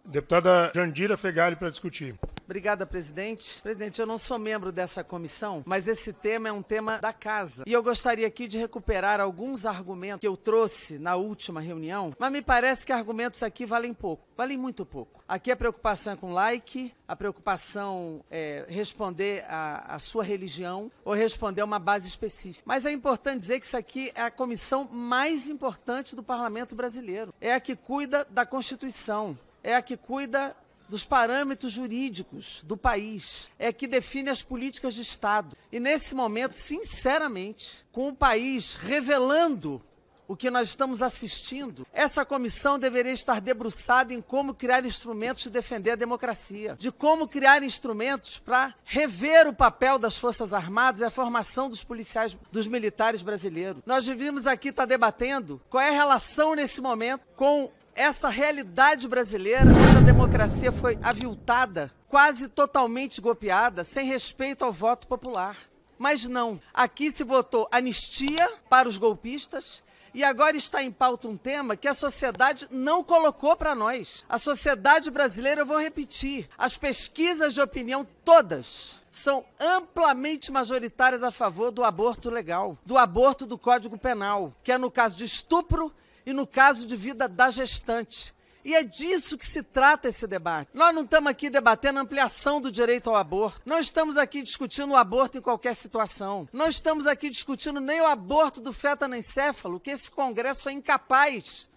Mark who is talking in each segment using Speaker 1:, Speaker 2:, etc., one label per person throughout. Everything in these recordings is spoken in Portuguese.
Speaker 1: Deputada Jandira Fegali para discutir.
Speaker 2: Obrigada, presidente. Presidente, eu não sou membro dessa comissão, mas esse tema é um tema da casa. E eu gostaria aqui de recuperar alguns argumentos que eu trouxe na última reunião, mas me parece que argumentos aqui valem pouco, valem muito pouco. Aqui a preocupação é com like, a preocupação é responder à sua religião ou responder a uma base específica. Mas é importante dizer que isso aqui é a comissão mais importante do Parlamento brasileiro. É a que cuida da Constituição, é a que cuida dos parâmetros jurídicos do país, é que define as políticas de Estado. E nesse momento, sinceramente, com o país revelando o que nós estamos assistindo, essa comissão deveria estar debruçada em como criar instrumentos de defender a democracia, de como criar instrumentos para rever o papel das Forças Armadas e a formação dos policiais, dos militares brasileiros. Nós devíamos aqui estar debatendo qual é a relação nesse momento com essa realidade brasileira, onde a democracia foi aviltada, quase totalmente golpeada, sem respeito ao voto popular. Mas não, aqui se votou anistia para os golpistas e agora está em pauta um tema que a sociedade não colocou para nós. A sociedade brasileira, eu vou repetir, as pesquisas de opinião todas são amplamente majoritárias a favor do aborto legal, do aborto do Código Penal, que é no caso de estupro e no caso de vida da gestante. E é disso que se trata esse debate. Nós não estamos aqui debatendo a ampliação do direito ao aborto. Não estamos aqui discutindo o aborto em qualquer situação. Não estamos aqui discutindo nem o aborto do feto anencéfalo, que esse Congresso foi incapaz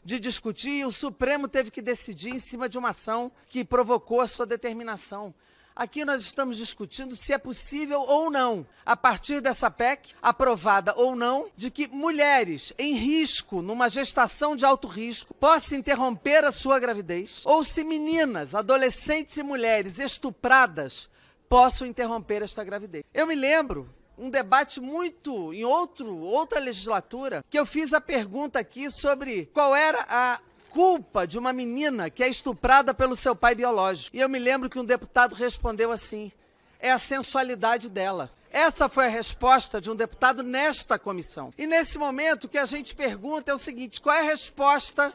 Speaker 2: de discutir e o Supremo teve que decidir em cima de uma ação que provocou a sua determinação. Aqui nós estamos discutindo se é possível ou não, a partir dessa PEC, aprovada ou não, de que mulheres em risco, numa gestação de alto risco, possam interromper a sua gravidez, ou se meninas, adolescentes e mulheres estupradas possam interromper esta gravidez. Eu me lembro um debate muito em outra legislatura, que eu fiz a pergunta aqui sobre qual era a culpa de uma menina que é estuprada pelo seu pai biológico. E eu me lembro que um deputado respondeu assim: é a sensualidade dela. Essa foi a resposta de um deputado nesta comissão. E nesse momento o que a gente pergunta é o seguinte: qual é a resposta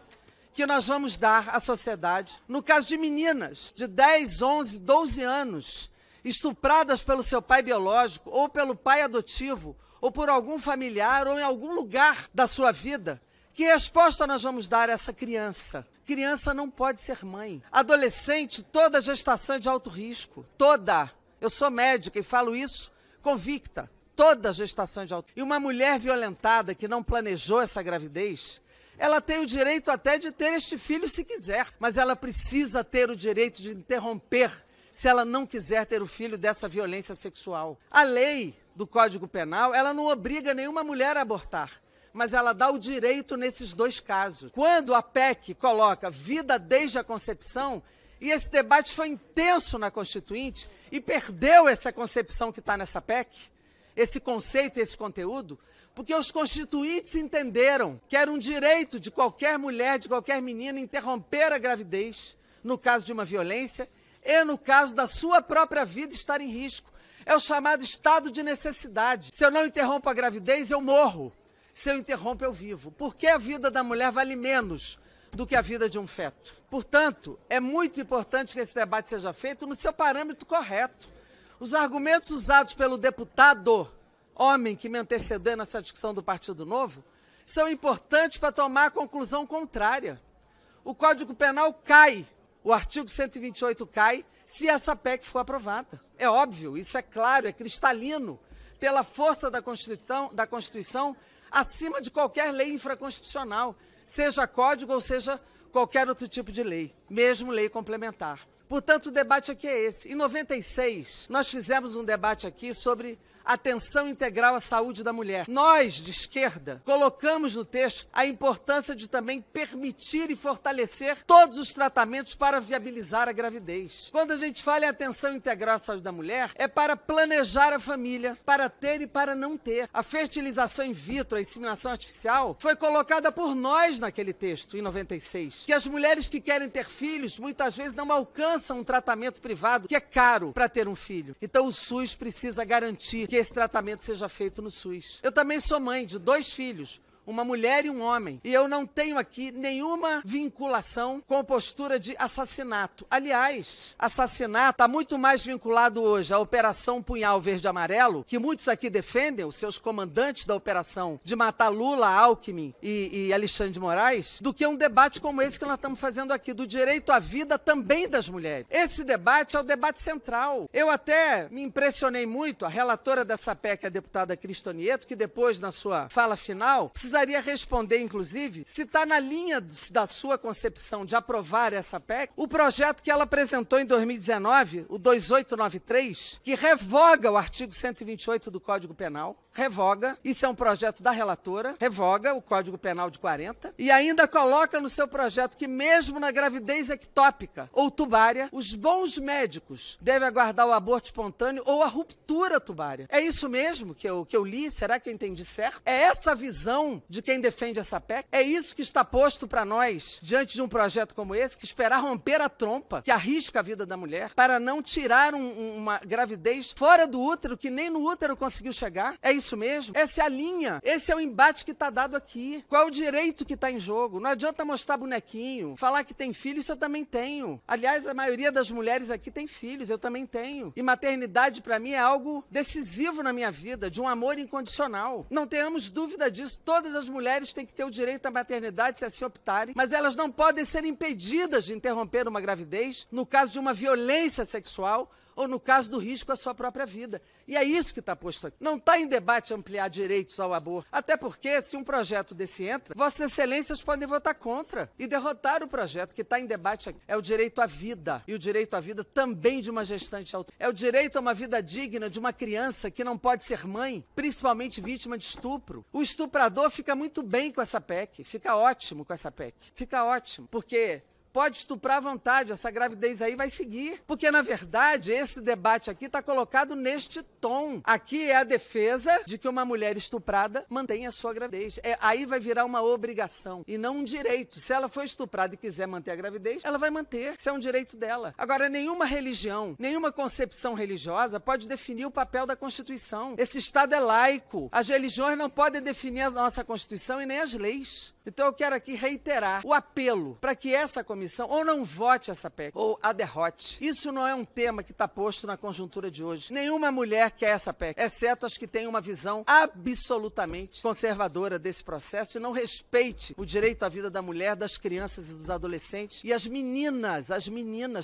Speaker 2: que nós vamos dar à sociedade no caso de meninas de 10, 11, 12 anos estupradas pelo seu pai biológico ou pelo pai adotivo ou por algum familiar ou em algum lugar da sua vida? Que resposta nós vamos dar a essa criança? Criança não pode ser mãe. Adolescente, toda gestação é de alto risco. Toda. Eu sou médica e falo isso convicta. Toda gestação é de alto risco. E uma mulher violentada que não planejou essa gravidez, ela tem o direito até de ter este filho se quiser, mas ela precisa ter o direito de interromper se ela não quiser ter o filho dessa violência sexual. A lei do Código Penal, ela não obriga nenhuma mulher a abortar, mas ela dá o direito nesses dois casos. Quando a PEC coloca vida desde a concepção, e esse debate foi intenso na Constituinte, e perdeu essa concepção que está nessa PEC, esse conceito e esse conteúdo, porque os constituintes entenderam que era um direito de qualquer mulher, de qualquer menina, interromper a gravidez, no caso de uma violência, e no caso da sua própria vida estar em risco. É o chamado estado de necessidade. Se eu não interrompo a gravidez, eu morro. Se eu interrompo, eu vivo. Porque a vida da mulher vale menos do que a vida de um feto. Portanto, é muito importante que esse debate seja feito no seu parâmetro correto. Os argumentos usados pelo deputado, homem que me antecedeu nessa discussão do Partido Novo, são importantes para tomar a conclusão contrária. O Código Penal cai, o artigo 128 cai, se essa PEC for aprovada. É óbvio, isso é claro, é cristalino, pela força da Constituição, acima de qualquer lei infraconstitucional, seja código ou seja qualquer outro tipo de lei, mesmo lei complementar. Portanto, o debate aqui é esse. Em 96, nós fizemos um debate aqui sobre atenção integral à saúde da mulher. Nós, de esquerda, colocamos no texto a importância de também permitir e fortalecer todos os tratamentos para viabilizar a gravidez. Quando a gente fala em atenção integral à saúde da mulher, é para planejar a família, para ter e para não ter. A fertilização in vitro, a inseminação artificial, foi colocada por nós naquele texto, em 96. Que as mulheres que querem ter filhos, muitas vezes não alcançam um tratamento privado que é caro para ter um filho. Então o SUS precisa garantir que esse tratamento seja feito no SUS. Eu também sou mãe de 2 filhos, uma mulher e um homem. E eu não tenho aqui nenhuma vinculação com postura de assassinato. Aliás, assassinato está muito mais vinculado hoje à Operação Punhal Verde e Amarelo, que muitos aqui defendem, os seus comandantes da operação, de matar Lula, Alckmin e Alexandre de Moraes, do que um debate como esse que nós estamos fazendo aqui, do direito à vida também das mulheres. Esse debate é o debate central. Eu até me impressionei muito, a relatora dessa PEC, a deputada Cristonieto, que depois, na sua fala final, precisaria responder, inclusive, se está na linha da sua concepção de aprovar essa PEC, o projeto que ela apresentou em 2019, o 2893, que revoga o artigo 128 do Código Penal, revoga, isso é um projeto da relatora, revoga o Código Penal de 40, e ainda coloca no seu projeto que mesmo na gravidez ectópica ou tubária, os bons médicos devem aguardar o aborto espontâneo ou a ruptura tubária. É isso mesmo que eu li? Será que eu entendi certo? É essa a visão de quem defende essa PEC? É isso que está posto para nós diante de um projeto como esse, que esperar romper a trompa, que arrisca a vida da mulher, para não tirar uma gravidez fora do útero, que nem no útero conseguiu chegar? É isso mesmo? Essa é a linha. Esse é o embate que está dado aqui. Qual é o direito que está em jogo? Não adianta mostrar bonequinho, falar que tem filho, isso eu também tenho. Aliás, a maioria das mulheres aqui tem filhos, eu também tenho. E maternidade, para mim, é algo decisivo na minha vida, de um amor incondicional. Não tenhamos dúvida disso. Todas as mulheres têm que ter o direito à maternidade, se assim optarem, mas elas não podem ser impedidas de interromper uma gravidez no caso de uma violência sexual ou no caso do risco à sua própria vida. E é isso que está posto aqui. Não está em debate ampliar direitos ao aborto. Até porque, se um projeto desse entra, Vossas Excelências podem votar contra e derrotar o projeto que está em debate aqui. É o direito à vida. E o direito à vida também de uma gestante autônoma. É o direito a uma vida digna de uma criança que não pode ser mãe, principalmente vítima de estupro. O estuprador fica muito bem com essa PEC. Fica ótimo com essa PEC. Fica ótimo. Porque pode estuprar à vontade, essa gravidez aí vai seguir. Porque, na verdade, esse debate aqui está colocado neste tom. Aqui é a defesa de que uma mulher estuprada mantenha a sua gravidez. Aí vai virar uma obrigação e não um direito. Se ela for estuprada e quiser manter a gravidez, ela vai manter. Isso é um direito dela. Agora, nenhuma religião, nenhuma concepção religiosa pode definir o papel da Constituição. Esse Estado é laico. As religiões não podem definir a nossa Constituição e nem as leis. Então eu quero aqui reiterar o apelo para que essa comissão ou não vote essa PEC ou a derrote. Isso não é um tema que está posto na conjuntura de hoje. Nenhuma mulher quer essa PEC, exceto as que têm uma visão absolutamente conservadora desse processo e não respeite o direito à vida da mulher, das crianças e dos adolescentes. E as meninas,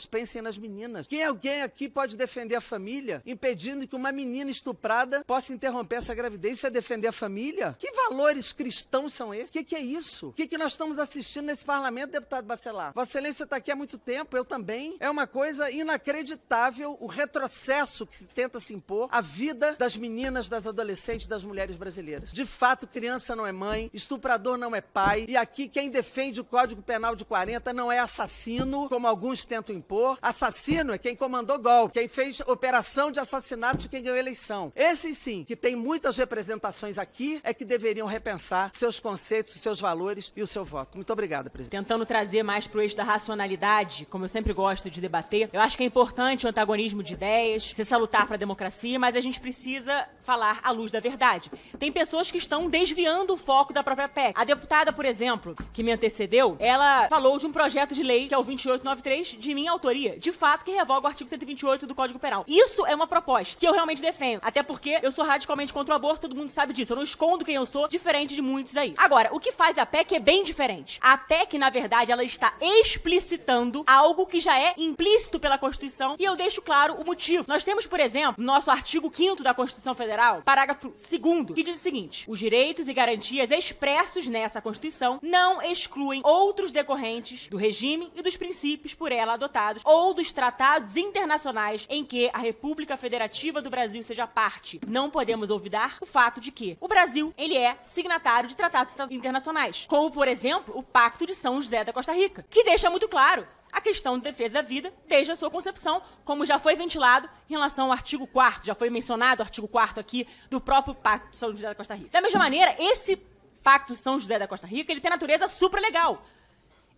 Speaker 2: pensem nas meninas. Quem alguém aqui pode defender a família impedindo que uma menina estuprada possa interromper essa gravidez? Isso é defender a família? Que valores cristãos são esses? O que é isso? O que nós estamos assistindo nesse parlamento, deputado Bacelar? Vossa Excelência está aqui há muito tempo, eu também. É uma coisa inacreditável o retrocesso que se tenta se impor à vida das meninas, das adolescentes, das mulheres brasileiras. De fato, criança não é mãe, estuprador não é pai, e aqui quem defende o Código Penal de 40 não é assassino, como alguns tentam impor. Assassino é quem comandou golpe, quem fez operação de assassinato de quem ganhou a eleição. Esses sim, que tem muitas representações aqui, é que deveriam repensar seus conceitos, seus valores e o seu voto. Muito obrigada, presidente.
Speaker 3: Tentando trazer mais pro eixo da racionalidade, como eu sempre gosto de debater, eu acho que é importante o antagonismo de ideias, ser salutar para a democracia, mas a gente precisa falar à luz da verdade. Tem pessoas que estão desviando o foco da própria PEC. A deputada, por exemplo, que me antecedeu, ela falou de um projeto de lei, que é o 2893, de minha autoria, de fato, que revoga o artigo 128 do Código Penal. Isso é uma proposta que eu realmente defendo, até porque eu sou radicalmente contra o aborto, todo mundo sabe disso. Eu não escondo quem eu sou, diferente de muitos aí. Agora, o que faz a PEC é bem diferente. A PEC, na verdade, ela está explicitando algo que já é implícito pela Constituição, e eu deixo claro o motivo. Nós temos, por exemplo, no nosso artigo 5º da Constituição Federal, parágrafo 2º, que diz o seguinte: os direitos e garantias expressos nessa Constituição não excluem outros decorrentes do regime e dos princípios por ela adotados ou dos tratados internacionais em que a República Federativa do Brasil seja parte. Não podemos olvidar o fato de que o Brasil, ele é signatário de tratados internacionais, como, por exemplo, o Pacto de São José da Costa Rica, que deixa muito claro a questão de defesa da vida desde a sua concepção, como já foi ventilado em relação ao artigo 4º, já foi mencionado o artigo 4º aqui do próprio Pacto de São José da Costa Rica. Da mesma maneira, esse Pacto de São José da Costa Rica, ele tem natureza supralegal.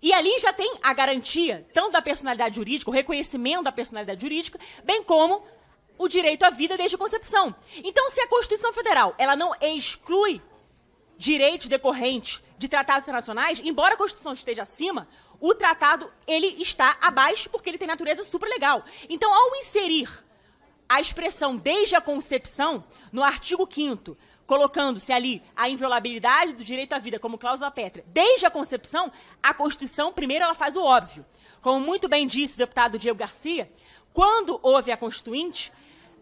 Speaker 3: E ali já tem a garantia, tanto da personalidade jurídica, o reconhecimento da personalidade jurídica, bem como o direito à vida desde a concepção. Então, se a Constituição Federal, ela não exclui direitos decorrentes de tratados internacionais, embora a Constituição esteja acima, o tratado, ele está abaixo porque ele tem natureza supralegal. Então, ao inserir a expressão desde a concepção, no artigo 5º, colocando-se ali a inviolabilidade do direito à vida como cláusula pétrea, desde a concepção, a Constituição, primeiro, ela faz o óbvio. Como muito bem disse o deputado Diego Garcia, quando houve a Constituinte,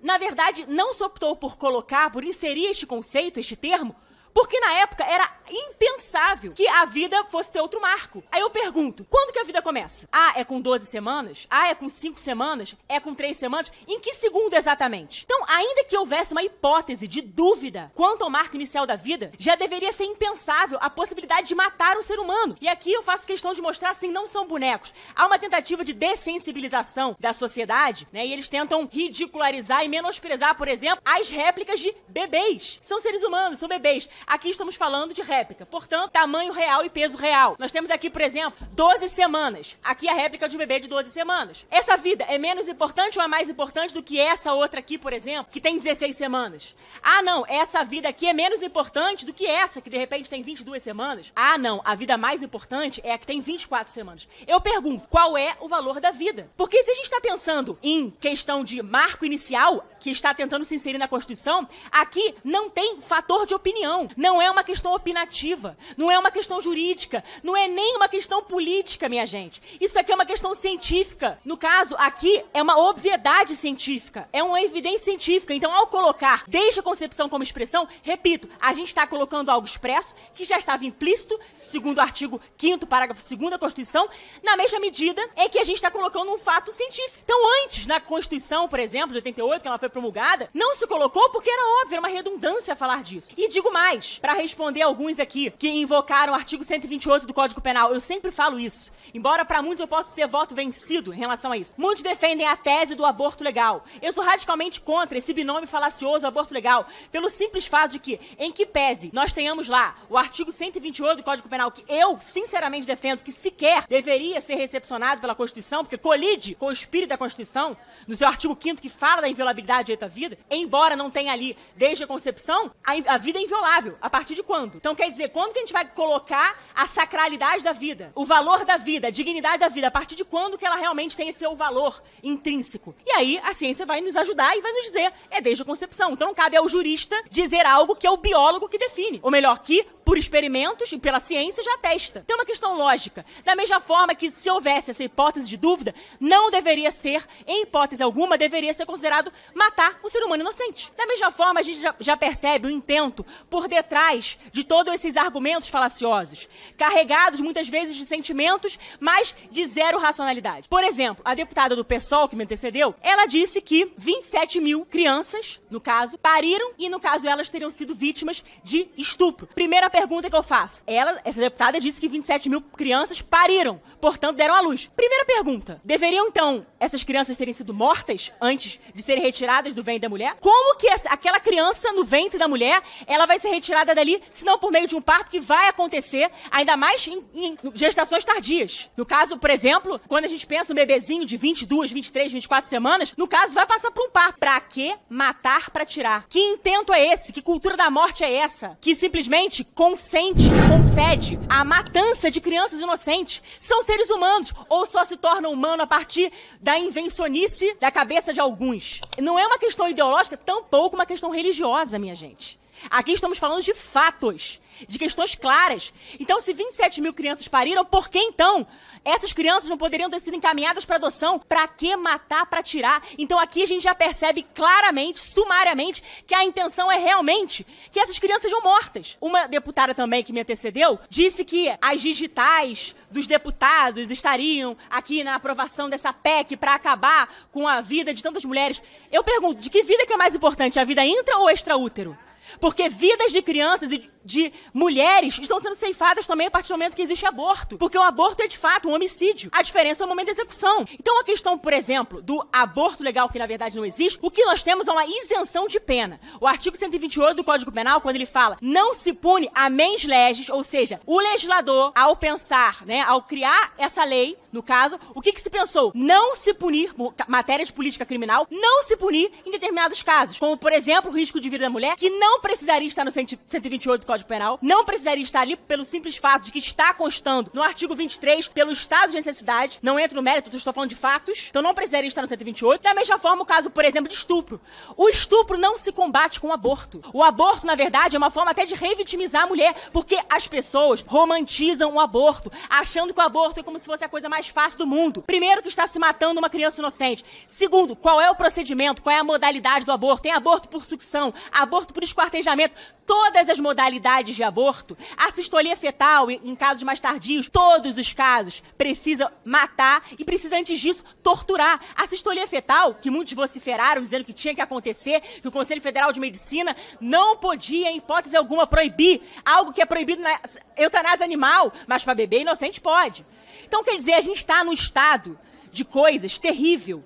Speaker 3: na verdade, não se optou por colocar, por inserir este conceito, este termo, porque na época era impensável que a vida fosse ter outro marco. Aí eu pergunto, quando que a vida começa? Ah, é com 12 semanas? Ah, é com 5 semanas? É com 3 semanas? Em que segundo exatamente? Então, ainda que houvesse uma hipótese de dúvida quanto ao marco inicial da vida, já deveria ser impensável a possibilidade de matar um ser humano. E aqui eu faço questão de mostrar, assim, não são bonecos. Há uma tentativa de dessensibilização da sociedade, né? E eles tentam ridicularizar e menosprezar, por exemplo, as réplicas de bebês. São seres humanos, são bebês. Aqui estamos falando de réplica, portanto, tamanho real e peso real. Nós temos aqui, por exemplo, 12 semanas. Aqui a réplica de um bebê de 12 semanas. Essa vida é menos importante ou é mais importante do que essa outra aqui, por exemplo, que tem 16 semanas? Ah, não, essa vida aqui é menos importante do que essa, que de repente tem 22 semanas. Ah, não, a vida mais importante é a que tem 24 semanas. Eu pergunto, qual é o valor da vida? Porque se a gente está pensando em questão de marco inicial, que está tentando se inserir na Constituição, aqui não tem fator de opinião. Não é uma questão opinativa, não é uma questão jurídica, não é nem uma questão política, minha gente. Isso aqui é uma questão científica. No caso, aqui é uma obviedade científica, é uma evidência científica. Então, ao colocar desde a concepção como expressão, repito, a gente está colocando algo expresso que já estava implícito, segundo o artigo 5º, parágrafo 2º da Constituição, na mesma medida em que a gente está colocando um fato científico. Então, antes, na Constituição, por exemplo, de 88, que ela foi promulgada, não se colocou porque era óbvio, era uma redundância falar disso. E digo mais, para responder alguns aqui que invocaram o artigo 128 do Código Penal, eu sempre falo isso, embora para muitos eu possa ser voto vencido em relação a isso. Muitos defendem a tese do aborto legal. Eu sou radicalmente contra esse binômio falacioso aborto legal, pelo simples fato de que, em que pese nós tenhamos lá o artigo 128 do Código Penal, que eu sinceramente defendo que sequer deveria ser recepcionado pela Constituição, porque colide com o espírito da Constituição, no seu artigo 5º que fala da inviolabilidade do direito à vida, embora não tenha ali, desde a concepção, a vida é inviolável. A partir de quando? Então, quer dizer, quando que a gente vai colocar a sacralidade da vida, o valor da vida, a dignidade da vida, a partir de quando que ela realmente tem esse seu valor intrínseco? E aí, a ciência vai nos ajudar e vai nos dizer, é desde a concepção. Então, não cabe ao jurista dizer algo que é o biólogo que define. Ou melhor, que, por experimentos e pela ciência, já atesta. Tem uma questão lógica. Da mesma forma que, se houvesse essa hipótese de dúvida, não deveria ser, em hipótese alguma, deveria ser considerado matar um ser humano inocente. Da mesma forma, a gente já percebe o intento por detrás de todos esses argumentos falaciosos, carregados muitas vezes de sentimentos, mas de zero racionalidade. Por exemplo, a deputada do PSOL, que me antecedeu, ela disse que 27 mil crianças, no caso, pariram e, no caso, elas teriam sido vítimas de estupro. Primeira pergunta que eu faço. Essa deputada disse que 27 mil crianças pariram, portanto, deram à luz. Primeira pergunta. Deveriam, então, essas crianças terem sido mortas antes de serem retiradas do ventre da mulher? Como que aquela criança no ventre da mulher, ela vai ser retirada dali, se não por meio de um parto que vai acontecer, ainda mais em gestações tardias? No caso, por exemplo, quando a gente pensa no bebezinho de 22, 23, 24 semanas, no caso, vai passar por um parto. Pra que matar pra tirar? Que intento é esse? Que cultura da morte é essa? Que simplesmente consente e concede a matança de crianças inocentes? São seres humanos, ou só se tornam humanos a partir da invencionice da cabeça de alguns? Não é uma questão ideológica, tampouco uma questão religiosa, minha gente. Aqui estamos falando de fatos, de questões claras. Então, se 27 mil crianças pariram, por que então essas crianças não poderiam ter sido encaminhadas para adoção? Para que matar para tirar? Então, aqui a gente já percebe claramente, sumariamente, que a intenção é realmente que essas crianças sejam mortas. Uma deputada também que me antecedeu disse que as digitais dos deputados estariam aqui na aprovação dessa PEC para acabar com a vida de tantas mulheres. Eu pergunto, de que vida que é mais importante, a vida intra ou extraútero? Porque vidas de crianças e de mulheres estão sendo ceifadas também a partir do momento que existe aborto. Porque o aborto é, de fato, um homicídio. A diferença é o momento da execução. Então, a questão, por exemplo, do aborto legal, que na verdade não existe, o que nós temos é uma isenção de pena. O artigo 128 do Código Penal, quando ele fala não se pune a mens legis, ou seja, o legislador, ao pensar, né, ao criar essa lei, no caso, o que se pensou? Não se punir, matéria de política criminal, não se punir em determinados casos. Como, por exemplo, o risco de vida da mulher, que não não precisaria estar no 128 do Código Penal, não precisaria estar ali pelo simples fato de que está constando no artigo 23 pelo estado de necessidade, não entro no mérito, eu estou falando de fatos, então não precisaria estar no 128. Da mesma forma, o caso, por exemplo, de estupro. O estupro não se combate com o aborto. O aborto, na verdade, é uma forma até de revitimizar a mulher, porque as pessoas romantizam o aborto, achando que o aborto é como se fosse a coisa mais fácil do mundo. Primeiro, que está se matando uma criança inocente. Segundo, qual é o procedimento, qual é a modalidade do aborto? Tem aborto por sucção, aborto por esquartejamento, todas as modalidades de aborto, a sistolia fetal, em casos mais tardios, todos os casos, precisa matar e precisa, antes disso, torturar. A sistolia fetal, que muitos vociferaram dizendo que tinha que acontecer, que o Conselho Federal de Medicina não podia, em hipótese alguma, proibir algo que é proibido na eutanásia animal, mas para bebê inocente pode. Então, quer dizer, a gente está num estado de coisas terrível.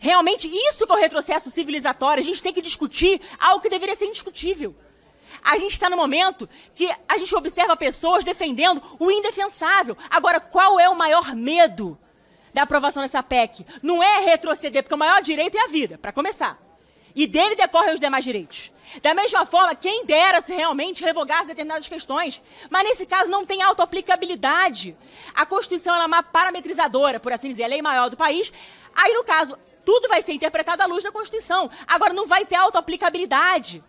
Speaker 3: Realmente, isso que é o retrocesso civilizatório. A gente tem que discutir algo que deveria ser indiscutível. A gente está no momento que a gente observa pessoas defendendo o indefensável. Agora, qual é o maior medo da aprovação dessa PEC? Não é retroceder, porque o maior direito é a vida, para começar. E dele decorrem os demais direitos. Da mesma forma, quem dera se realmente revogasse determinadas questões. Mas nesse caso não tem autoaplicabilidade. A Constituição ela é uma parametrizadora, por assim dizer, a lei maior do país. Aí, no caso, tudo vai ser interpretado à luz da Constituição. Agora, não vai ter autoaplicabilidade.